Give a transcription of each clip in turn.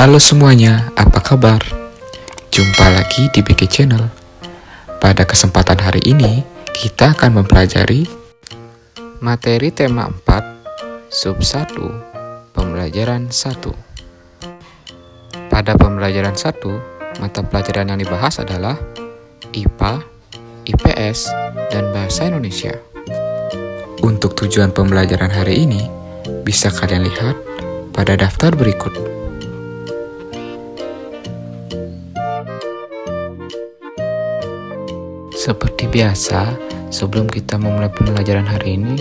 Halo semuanya, apa kabar? Jumpa lagi di BG Channel. Pada kesempatan hari ini, kita akan mempelajari materi tema 4, sub 1, pembelajaran 1. Pada pembelajaran 1, mata pelajaran yang dibahas adalah IPA, IPS, dan Bahasa Indonesia. Untuk tujuan pembelajaran hari ini, bisa kalian lihat pada daftar berikut. Seperti biasa, sebelum kita memulai pembelajaran hari ini,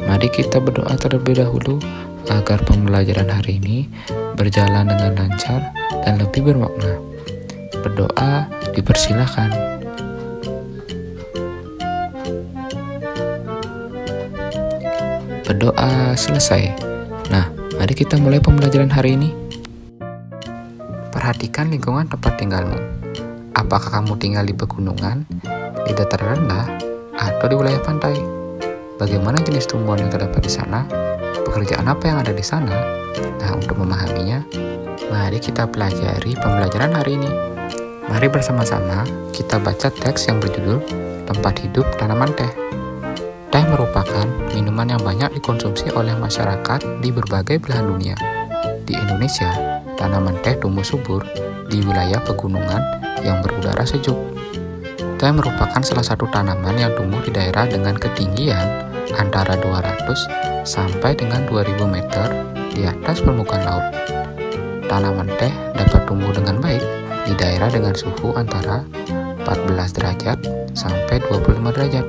mari kita berdoa terlebih dahulu agar pembelajaran hari ini berjalan dengan lancar dan lebih bermakna. Berdoa dipersilakan. Berdoa selesai. Nah, mari kita mulai pembelajaran hari ini. Perhatikan lingkungan tempat tinggalmu. Apakah kamu tinggal di pegunungan, di dataran rendah, atau di wilayah pantai? Bagaimana jenis tumbuhan yang terdapat di sana? Pekerjaan apa yang ada di sana? Nah, untuk memahaminya, mari kita pelajari pembelajaran hari ini. Mari bersama-sama kita baca teks yang berjudul Tempat Hidup Tanaman Teh. Teh merupakan minuman yang banyak dikonsumsi oleh masyarakat di berbagai belahan dunia. Di Indonesia, tanaman teh tumbuh subur di wilayah pegunungan yang berudara sejuk. Teh merupakan salah satu tanaman yang tumbuh di daerah dengan ketinggian antara 200 sampai dengan 2000 meter di atas permukaan laut. Tanaman teh dapat tumbuh dengan baik di daerah dengan suhu antara 14 derajat sampai 25 derajat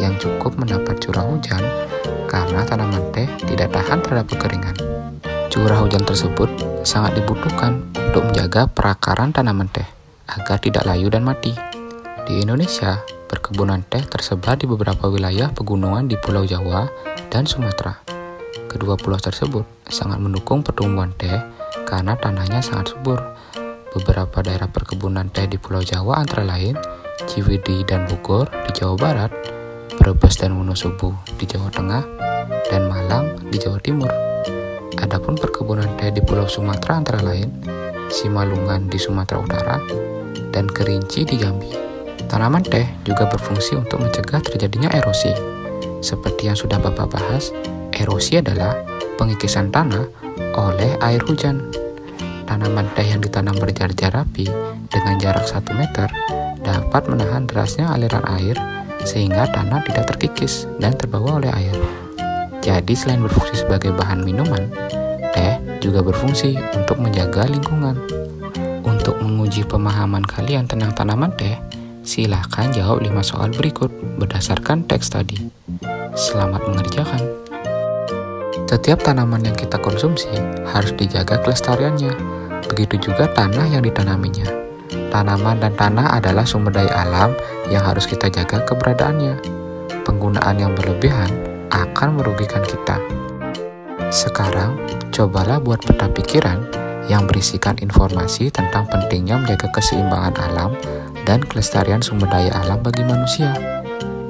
yang cukup mendapat curah hujan karena tanaman teh tidak tahan terhadap kekeringan. Curah hujan tersebut sangat dibutuhkan untuk menjaga perakaran tanaman teh agar tidak layu dan mati. Di Indonesia, perkebunan teh tersebar di beberapa wilayah pegunungan di Pulau Jawa dan Sumatera. Kedua pulau tersebut sangat mendukung pertumbuhan teh karena tanahnya sangat subur. Beberapa daerah perkebunan teh di Pulau Jawa antara lain Ciwidey dan Bogor di Jawa Barat, Brebes dan Wonosobo di Jawa Tengah, dan Malang di Jawa Timur. Adapun perkebunan teh di Pulau Sumatera antara lain Simalungun di Sumatera Utara dan Kerinci di Jambi. Tanaman teh juga berfungsi untuk mencegah terjadinya erosi. Seperti yang sudah Bapak bahas, erosi adalah pengikisan tanah oleh air hujan. Tanaman teh yang ditanam berjajar rapi dengan jarak 1 meter dapat menahan derasnya aliran air sehingga tanah tidak terkikis dan terbawa oleh air. Jadi selain berfungsi sebagai bahan minuman, teh juga berfungsi untuk menjaga lingkungan. Untuk menguji pemahaman kalian tentang tanaman teh, silakan jawab 5 soal berikut berdasarkan teks tadi. Selamat mengerjakan. Setiap tanaman yang kita konsumsi harus dijaga kelestariannya. Begitu juga tanah yang ditanaminya. Tanaman dan tanah adalah sumber daya alam yang harus kita jaga keberadaannya. Penggunaan yang berlebihan akan merugikan kita. Sekarang, cobalah buat peta pikiran yang berisikan informasi tentang pentingnya menjaga keseimbangan alam dan kelestarian sumber daya alam bagi manusia.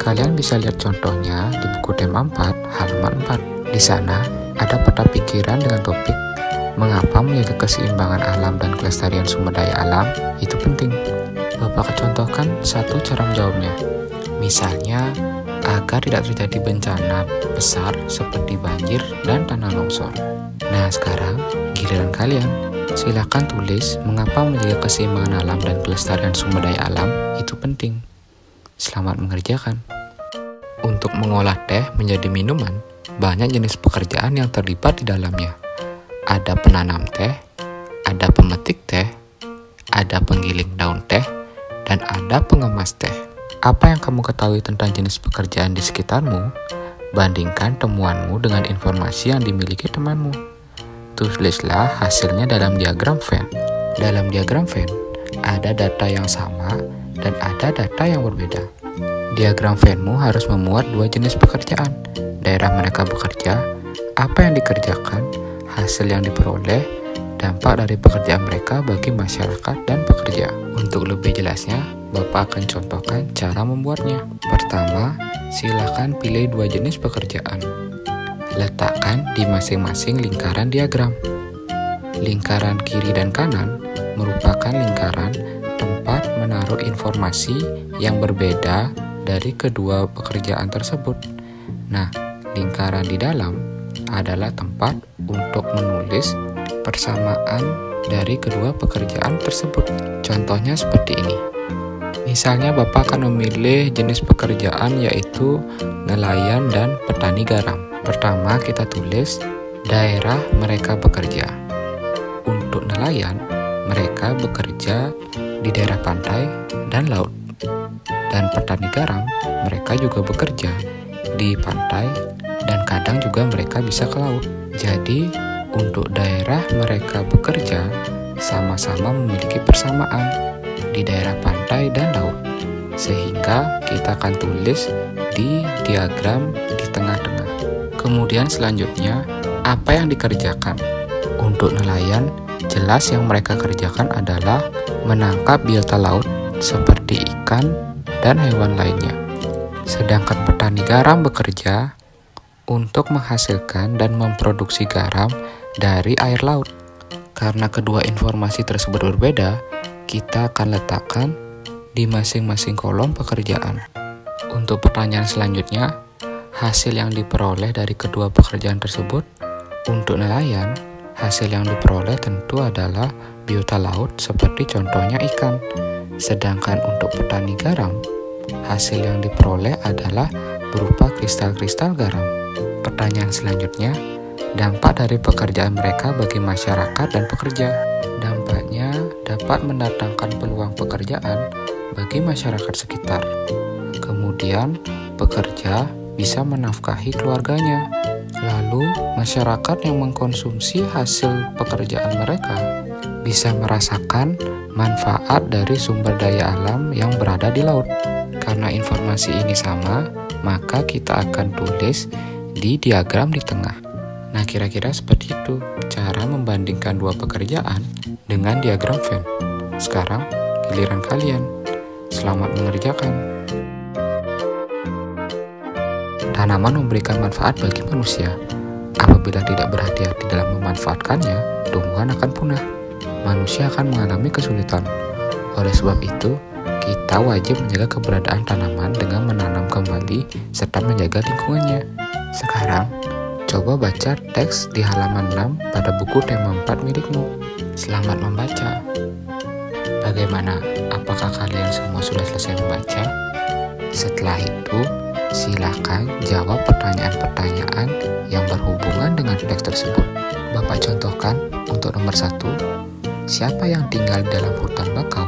Kalian bisa lihat contohnya di buku tema 4, halaman 4. Di sana, ada peta pikiran dengan topik mengapa menjaga keseimbangan alam dan kelestarian sumber daya alam itu penting. Bapak akan contohkan satu cara menjawabnya. Misalnya, agar tidak terjadi bencana besar seperti banjir dan tanah longsor. Nah, sekarang giliran kalian. Silakan tulis mengapa menjaga keseimbangan alam dan kelestarian sumber daya alam itu penting. Selamat mengerjakan. Untuk mengolah teh menjadi minuman, banyak jenis pekerjaan yang terlibat di dalamnya. Ada penanam teh, ada pemetik teh, ada penggiling daun teh, dan ada pengemas teh. Apa yang kamu ketahui tentang jenis pekerjaan di sekitarmu? Bandingkan temuanmu dengan informasi yang dimiliki temanmu. Tulislah hasilnya dalam diagram Venn. Dalam diagram Venn, ada data yang sama dan ada data yang berbeda. Diagram Venn-mu harus memuat 2 jenis pekerjaan. Daerah mereka bekerja, apa yang dikerjakan, hasil yang diperoleh, dampak dari pekerjaan mereka bagi masyarakat dan pekerja. Untuk lebih jelasnya, Bapak akan contohkan cara membuatnya. Pertama, silakan pilih 2 jenis pekerjaan. Letakkan di masing-masing lingkaran diagram. Lingkaran kiri dan kanan merupakan lingkaran tempat menaruh informasi yang berbeda dari kedua pekerjaan tersebut. Nah, lingkaran di dalam adalah tempat untuk menulis persamaan dari kedua pekerjaan tersebut. Contohnya seperti ini. Misalnya Bapak akan memilih jenis pekerjaan yaitu nelayan dan petani garam. Pertama kita tulis daerah mereka bekerja. Untuk nelayan, mereka bekerja di daerah pantai dan laut. Dan petani garam, mereka juga bekerja di pantai dan kadang juga mereka bisa ke laut. Jadi, untuk daerah mereka bekerja sama-sama memiliki persamaan di daerah pantai dan laut. Sehingga kita akan tulis di diagram di tengah-tengah. Kemudian selanjutnya, apa yang dikerjakan? Untuk nelayan, jelas yang mereka kerjakan adalah menangkap biota laut seperti ikan dan hewan lainnya. Sedangkan petani garam bekerja untuk menghasilkan dan memproduksi garam dari air laut. Karena kedua informasi tersebut berbeda, kita akan letakkan di masing-masing kolom pekerjaan. Untuk pertanyaan selanjutnya, hasil yang diperoleh dari kedua pekerjaan tersebut. Untuk nelayan, hasil yang diperoleh tentu adalah biota laut seperti contohnya ikan. Sedangkan untuk petani garam, hasil yang diperoleh adalah berupa kristal-kristal garam. Pertanyaan selanjutnya, dampak dari pekerjaan mereka bagi masyarakat dan pekerja. Dampaknya dapat mendatangkan peluang pekerjaan bagi masyarakat sekitar. Kemudian, pekerja bisa menafkahi keluarganya. Lalu, masyarakat yang mengkonsumsi hasil pekerjaan mereka bisa merasakan manfaat dari sumber daya alam yang berada di laut. Karena informasi ini sama, maka kita akan tulis di diagram di tengah. Nah, kira-kira seperti itu cara membandingkan dua pekerjaan dengan diagram Venn. Sekarang, giliran kalian. Selamat mengerjakan. Tanaman memberikan manfaat bagi manusia. Apabila tidak berhati-hati dalam memanfaatkannya, tumbuhan akan punah. Manusia akan mengalami kesulitan. Oleh sebab itu, kita wajib menjaga keberadaan tanaman dengan menanam kembali serta menjaga lingkungannya. Sekarang, coba baca teks di halaman 6 pada buku tema 4 milikmu. Selamat membaca. Bagaimana? Apakah kalian semua sudah selesai membaca? Setelah itu, silakan jawab pertanyaan-pertanyaan yang berhubungan dengan teks tersebut. Bapak contohkan untuk nomor 1, siapa yang tinggal di dalam hutan bakau?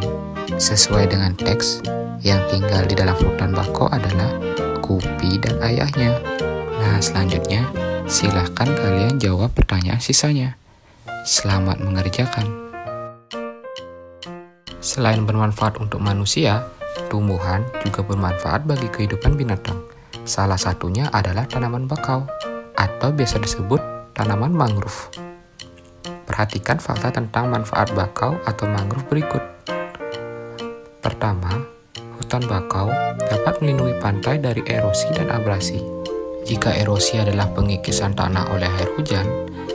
Sesuai dengan teks, yang tinggal di dalam hutan bakau adalah Gupi dan ayahnya. Nah, selanjutnya, silakan kalian jawab pertanyaan sisanya. Selamat mengerjakan. Selain bermanfaat untuk manusia, tumbuhan juga bermanfaat bagi kehidupan binatang. Salah satunya adalah tanaman bakau, atau biasa disebut tanaman mangrove. Perhatikan fakta tentang manfaat bakau atau mangrove berikut. Pertama, hutan bakau dapat melindungi pantai dari erosi dan abrasi. Jika erosi adalah pengikisan tanah oleh air hujan,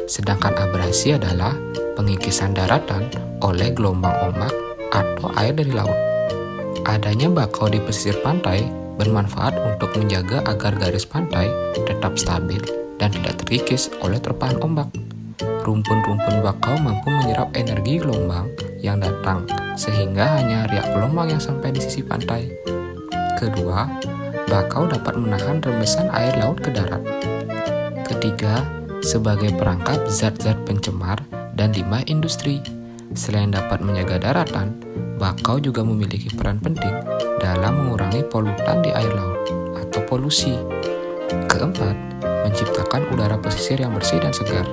sedangkan abrasi adalah pengikisan daratan oleh gelombang ombak atau air dari laut. Adanya bakau di pesisir pantai bermanfaat untuk menjaga agar garis pantai tetap stabil dan tidak terkikis oleh terpaan ombak. Rumpun-rumpun bakau mampu menyerap energi gelombang yang datang, sehingga hanya riak gelombang yang sampai di sisi pantai. Kedua, bakau dapat menahan rembesan air laut ke darat. Ketiga, sebagai perangkap zat-zat pencemar dan limbah industri. Selain dapat menjaga daratan, bakau juga memiliki peran penting dalam mengurangi polutan di air laut atau polusi. Keempat, menciptakan udara pesisir yang bersih dan segar.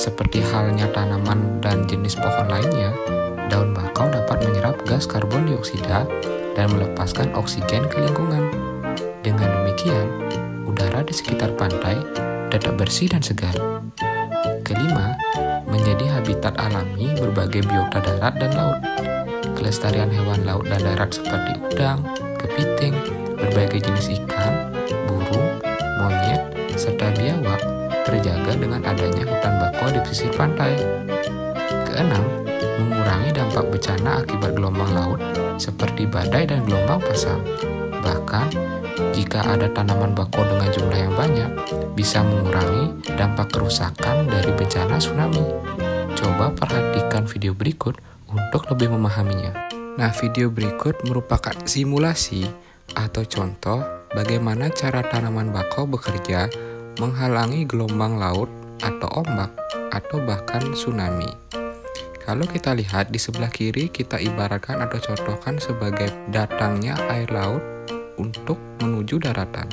Seperti halnya tanaman dan jenis pohon lainnya, daun bakau dapat menyerap gas karbon dioksida dan melepaskan oksigen ke lingkungan. Dengan demikian, udara di sekitar pantai tetap bersih dan segar. Kelima, menjadi habitat alami berbagai biota darat dan laut. Kelestarian hewan laut dan darat seperti udang, kepiting, berbagai jenis ikan, burung, monyet, serta biawak terjaga dengan adanya hutan bakau di pesisir pantai. keenam, mengurangi dampak bencana akibat gelombang laut seperti badai dan gelombang pasang. Bahkan, jika ada tanaman bakau dengan jumlah yang banyak, bisa mengurangi dampak kerusakan dari bencana tsunami. Coba perhatikan video berikut untuk lebih memahaminya. Nah, video berikut merupakan simulasi atau contoh bagaimana cara tanaman bakau bekerja menghalangi gelombang laut atau ombak atau bahkan tsunami. Kalau kita lihat di sebelah kiri, kita ibaratkan atau contohkan sebagai datangnya air laut untuk menuju daratan.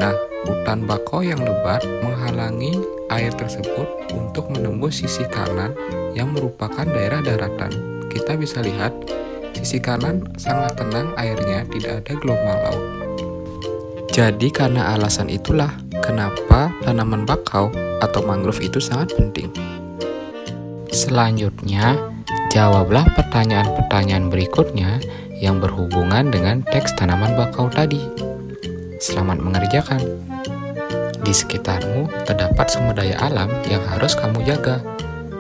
Nah, hutan bakau yang lebat menghalangi air tersebut untuk menembus sisi kanan yang merupakan daerah daratan. Kita bisa lihat, sisi kanan sangat tenang airnya, tidak ada gelombang laut. Jadi karena alasan itulah kenapa tanaman bakau atau mangrove itu sangat penting. Selanjutnya, jawablah pertanyaan-pertanyaan berikutnya yang berhubungan dengan teks tanaman bakau tadi. Selamat mengerjakan. Di sekitarmu terdapat sumber daya alam yang harus kamu jaga.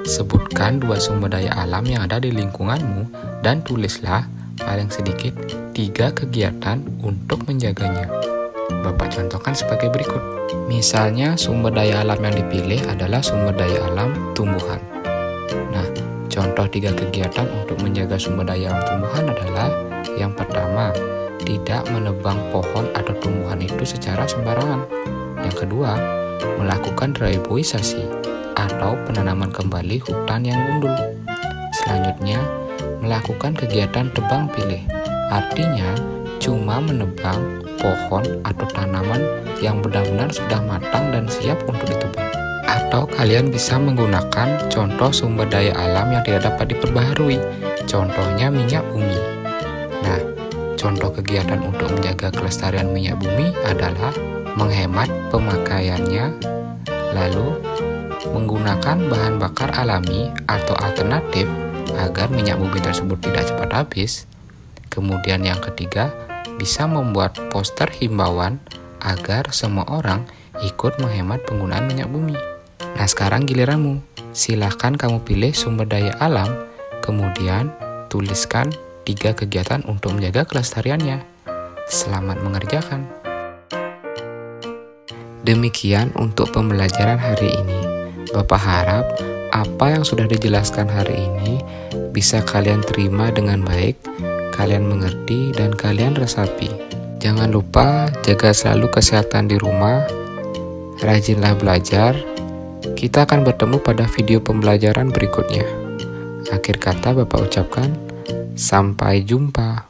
Sebutkan 2 sumber daya alam yang ada di lingkunganmu dan tulislah paling sedikit 3 kegiatan untuk menjaganya. Bapak contohkan sebagai berikut. Misalnya sumber daya alam yang dipilih adalah sumber daya alam tumbuhan. Nah, contoh 3 kegiatan untuk menjaga sumber daya alam tumbuhan adalah: yang pertama, tidak menebang pohon atau tumbuhan itu secara sembarangan. Yang kedua, melakukan reboisasi atau penanaman kembali hutan yang gundul. Selanjutnya, melakukan kegiatan tebang pilih. Artinya, cuma menebang pohon atau tanaman yang benar-benar sudah matang dan siap untuk ditebang. Atau kalian bisa menggunakan contoh sumber daya alam yang tidak dapat diperbaharui, contohnya minyak bumi. Nah, contoh kegiatan untuk menjaga kelestarian minyak bumi adalah menghemat pemakaiannya, lalu menggunakan bahan bakar alami atau alternatif agar minyak bumi tersebut tidak cepat habis. Kemudian yang ketiga, bisa membuat poster himbauan agar semua orang ikut menghemat penggunaan minyak bumi. Nah, sekarang giliranmu. Silahkan kamu pilih sumber daya alam, kemudian tuliskan 3 kegiatan untuk menjaga kelestariannya. Selamat mengerjakan. Demikian untuk pembelajaran hari ini. Bapak harap apa yang sudah dijelaskan hari ini bisa kalian terima dengan baik, kalian mengerti, dan kalian resapi. Jangan lupa jaga selalu kesehatan di rumah, rajinlah belajar. Kita akan bertemu pada video pembelajaran berikutnya. Akhir kata Bapak ucapkan, sampai jumpa.